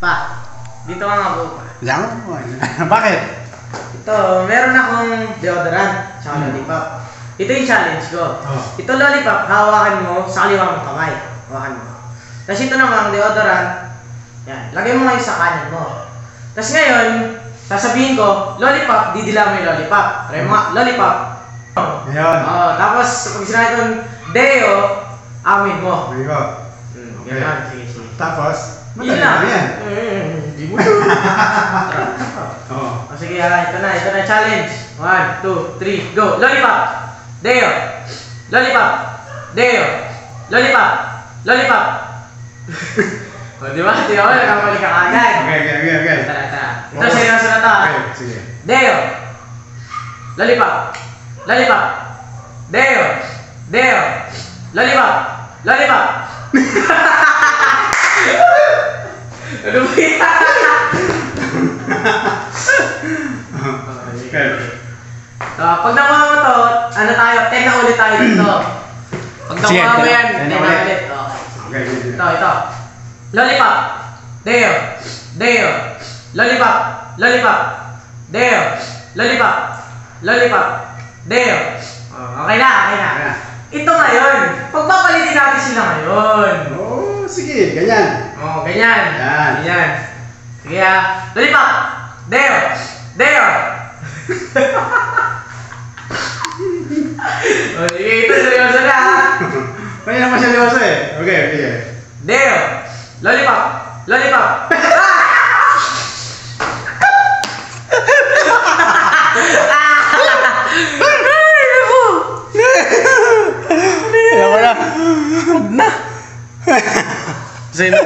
Pa, dito ka nga po. Lang mo. Bakit? Ito, meron akong deodorant sa lollipop. Ito yung challenge ko. Ito lollipop, hawakan mo sa kaliwa mong kamay. Hawakan mo. Tapos ito naman, deodorant. Yan, lagay mo ngayon sa kanan mo. Tapos ngayon, sasabihin ko, lollipop, didila mo yung lollipop. Try mo nga, lollipop. Ayan. Tapos, pag sinabi kong Deo, amin mo. Lollipop. Okay. Ganyan, sige, sige. Tapos, Yun lang. yan. Hindi mo yun. Sige, ito na challenge. 1, 2, 3, go. Lollipop. Deo. Lollipop. Deo. Lollipop. Lollipop. O, di ba? Di ba? Nagkamali ka kagad. Okay. Tara. Ito, seryoso na to. Okay, sige. Deo. Lollipop. Lollipop. Deo. Deo. Lollipop. Lollipop. Ano ba yan? Okay. So, pag nakuha mo to, ano tayo? 10 na ulit tayo dito. Pag nakuha mo yan, 10 na ulit. Okay. Ito. Lollipop. Deo. Deo. Lollipop. Lollipop. Deo. Lollipop. Lollipop. Deo. Okay na. Ito ngayon. Pagpapalitin natin sila ngayon. Oh, sige. Ganyan. Ganyan. Ganyan. Sige Lollipop. Deo. Deo. Sige, ito seryoso na Kaya naman seryoso eh. Okay. Deo. Lollipop. Lollipop. Ayaw ko na. Sino?